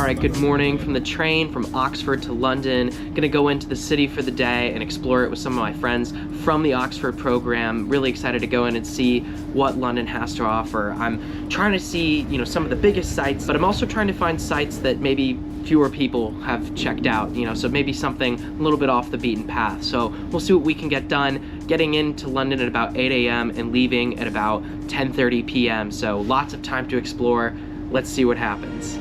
Alright, good morning from the train from Oxford to London. Gonna go into the city for the day and explore it with some of my friends from the Oxford program. Really excited to go in and see what London has to offer. I'm trying to see, some of the biggest sites, but I'm also trying to find sites that maybe fewer people have checked out, so maybe something a little bit off the beaten path. So we'll see what we can get done, getting into London at about 8 a.m. and leaving at about 10:30 p.m. So lots of time to explore. Let's see what happens.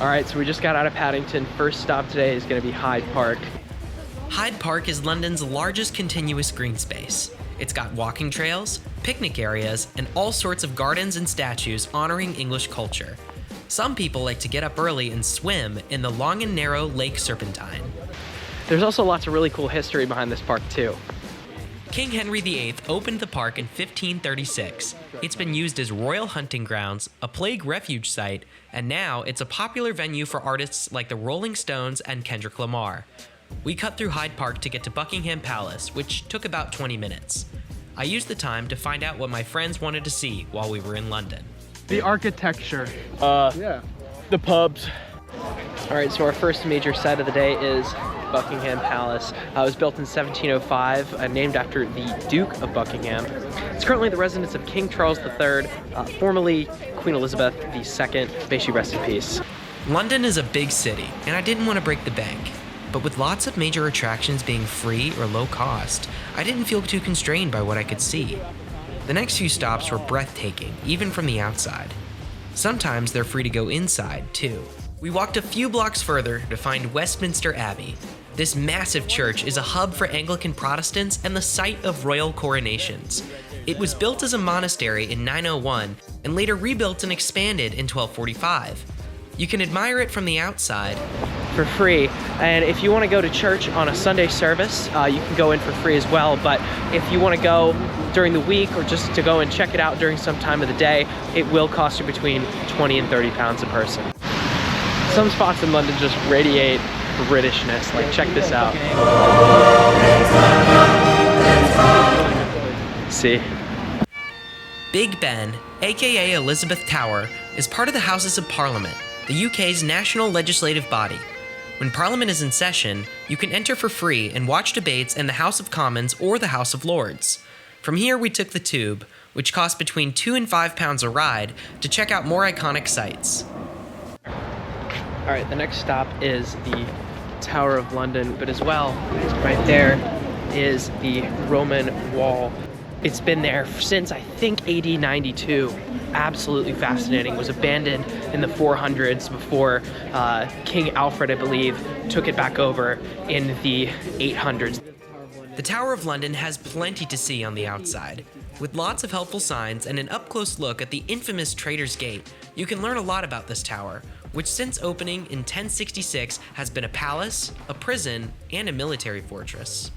Alright, so we just got out of Paddington. First stop today is going to be Hyde Park. Hyde Park is London's largest continuous green space. It's got walking trails, picnic areas, and all sorts of gardens and statues honoring English culture. Some people like to get up early and swim in the long and narrow Lake Serpentine. There's also lots of really cool history behind this park too. King Henry VIII opened the park in 1536. It's been used as royal hunting grounds, a plague refuge site, and now it's a popular venue for artists like the Rolling Stones and Kendrick Lamar. We cut through Hyde Park to get to Buckingham Palace, which took about 20 minutes. I used the time to find out what my friends wanted to see while we were in London. The architecture. The pubs. All right, so our first major site of the day is Buckingham Palace. It was built in 1705, named after the Duke of Buckingham. It's currently the residence of King Charles III, formerly Queen Elizabeth II. May she rest in peace. London is a big city, and I didn't want to break the bank. But with lots of major attractions being free or low cost, I didn't feel too constrained by what I could see. The next few stops were breathtaking, even from the outside. Sometimes they're free to go inside, too. We walked a few blocks further to find Westminster Abbey. This massive church is a hub for Anglican Protestants and the site of royal coronations. It was built as a monastery in 901 and later rebuilt and expanded in 1245. You can admire it from the outside for free, and if you want to go to church on a Sunday service, you can go in for free as well. But if you want to go during the week or just to go and check it out during some time of the day, it will cost you between 20 and 30 pounds a person. Some spots in London just radiate Britishness. Like, check this out. See? Big Ben, aka Elizabeth Tower, is part of the Houses of Parliament, the UK's national legislative body. When Parliament is in session, you can enter for free and watch debates in the House of Commons or the House of Lords. From here, we took the tube, which cost between £2 and £5 a ride, to check out more iconic sites. All right, the next stop is the Tower of London, but as well, right there is the Roman Wall. It's been there since, I think, AD 92. Absolutely fascinating. It was abandoned in the 400s before King Alfred, I believe, took it back over in the 800s. The Tower of London has plenty to see on the outside. With lots of helpful signs and an up-close look at the infamous Traitor's Gate, you can learn a lot about this tower, which since opening in 1066 has been a palace, a prison, and a military fortress.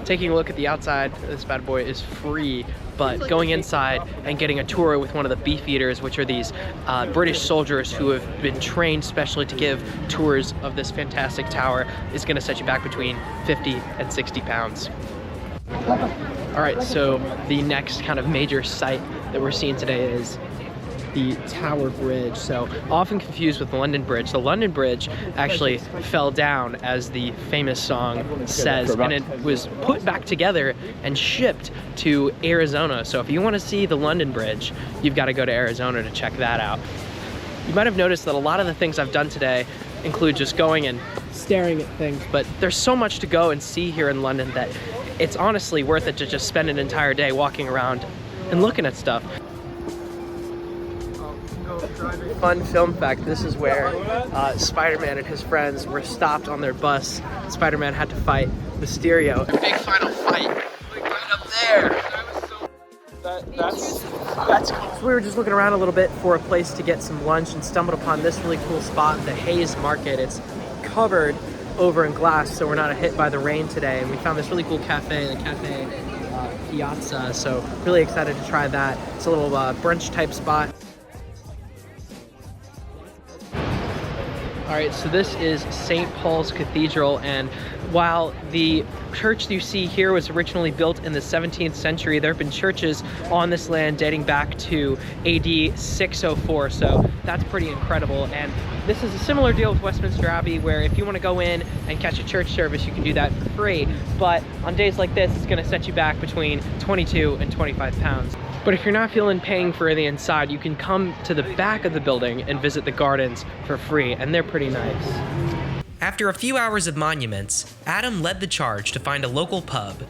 Taking a look at the outside, this bad boy is free, but going inside and getting a tour with one of the beefeaters, which are these British soldiers who have been trained specially to give tours of this fantastic tower, is going to set you back between 50 and 60 pounds. All right, so the next kind of major site that we're seeing today is the Tower Bridge. So often confused with the London Bridge. The London Bridge actually fell down, as the famous song says, and it was put back together and shipped to Arizona. So if you want to see the London Bridge, you've got to go to Arizona to check that out. You might have noticed that a lot of the things I've done today include just going and staring at things, but there's so much to go and see here in London that it's honestly worth it to just spend an entire day walking around and looking at stuff. Fun film fact, this is where Spider-Man and his friends were stopped on their bus. Spider-Man had to fight Mysterio. A big final fight. Right up there. That's cool. So we were just looking around a little bit for a place to get some lunch and stumbled upon this really cool spot, the Hayes Market. It's covered over in glass, so we're not hit by the rain today. And we found this really cool cafe, the Cafe Piazza. So really excited to try that. It's a little brunch type spot. All right, so this is St. Paul's Cathedral, and while the church that you see here was originally built in the 17th century, there have been churches on this land dating back to AD 604, so that's pretty incredible. And this is a similar deal with Westminster Abbey, where if you want to go in and catch a church service, you can do that for free, but on days like this, it's going to set you back between 22 and 25 pounds. But if you're not feeling paying for the inside, you can come to the back of the building and visit the gardens for free, and they're pretty nice. After a few hours of monuments, Adam led the charge to find a local pub.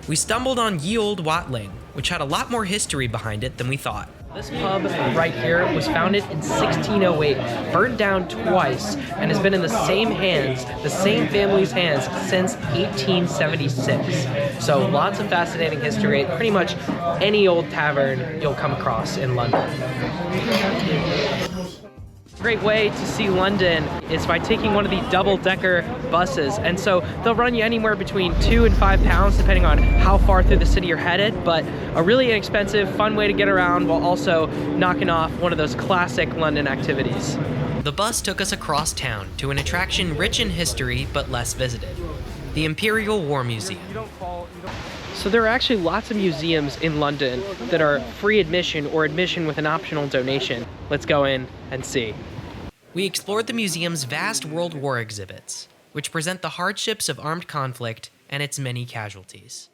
We stumbled on Ye Olde Watling, which had a lot more history behind it than we thought. This pub right here was founded in 1608, burned down twice, and has been in the same hands, the same family's hands, since 1876. So lots of fascinating history at pretty much any old tavern you'll come across in London. A great way to see London is by taking one of the double-decker buses, and so they'll run you anywhere between £2 and £5 depending on how far through the city you're headed, but a really inexpensive, fun way to get around while also knocking off one of those classic London activities. The bus took us across town to an attraction rich in history but less visited, the Imperial War Museum. So there are actually lots of museums in London that are free admission or admission with an optional donation. Let's go in and see. We explored the museum's vast World War exhibits, which present the hardships of armed conflict and its many casualties.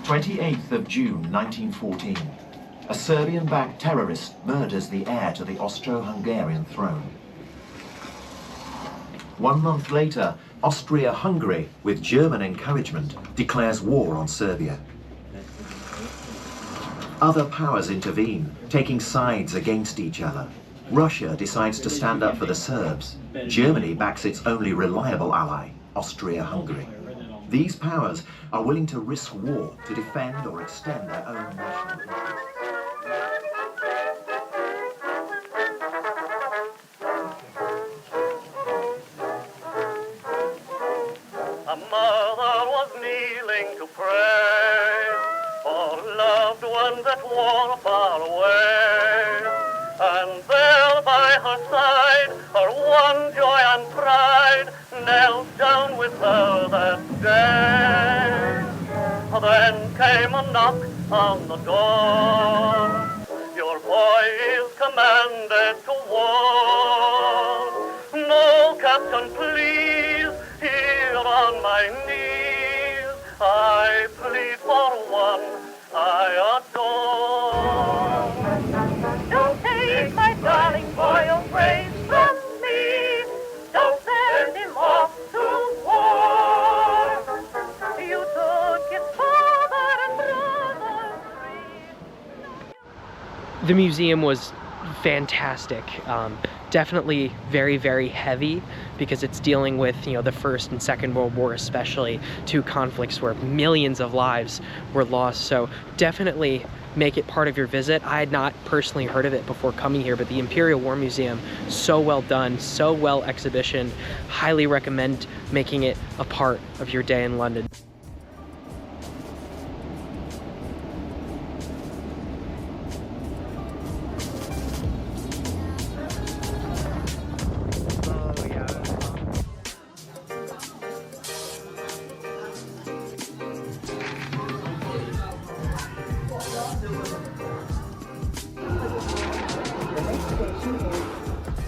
28th of June 1914. A Serbian-backed terrorist murders the heir to the Austro-Hungarian throne. 1 month later, Austria-Hungary, with German encouragement, declares war on Serbia. Other powers intervene, taking sides against each other. Russia decides to stand up for the Serbs. Germany backs its only reliable ally, Austria-Hungary. These powers are willing to risk war to defend or extend their own national interests. A mother was kneeling to pray for loved ones that were far away, and there by her side, her one joy and pride, knelt down with her that day. Then came a knock on the door. Your boy is commanded to war. No, Captain, please, here on my knees, I plead for one I adore. Don't take my darling boy away from me. Don't send him off to war. You took his father and brother free. The museum was fantastic. Definitely very, very heavy because it's dealing with, the First and Second World War, especially, two conflicts where millions of lives were lost. So definitely make it part of your visit. I had not personally heard of it before coming here, but the Imperial War Museum, so well done, so well exhibitioned. Highly recommend making it a part of your day in London.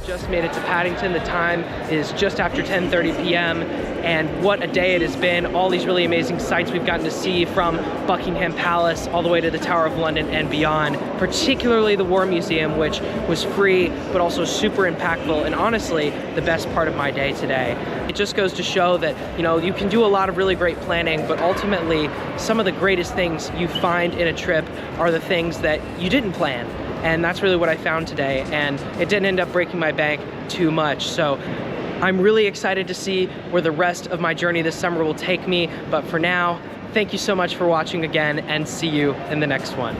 Just made it to Paddington. The time is just after 10:30 p.m. and what a day it has been. All these really amazing sights we've gotten to see, from Buckingham Palace all the way to the Tower of London and beyond, particularly the War Museum, which was free but also super impactful, and honestly the best part of my day today. It just goes to show that you can do a lot of really great planning, but ultimately some of the greatest things you find in a trip are the things that you didn't plan. And that's really what I found today, and it didn't end up breaking my bank too much. So I'm really excited to see where the rest of my journey this summer will take me. But for now, thank you so much for watching again, and see you in the next one.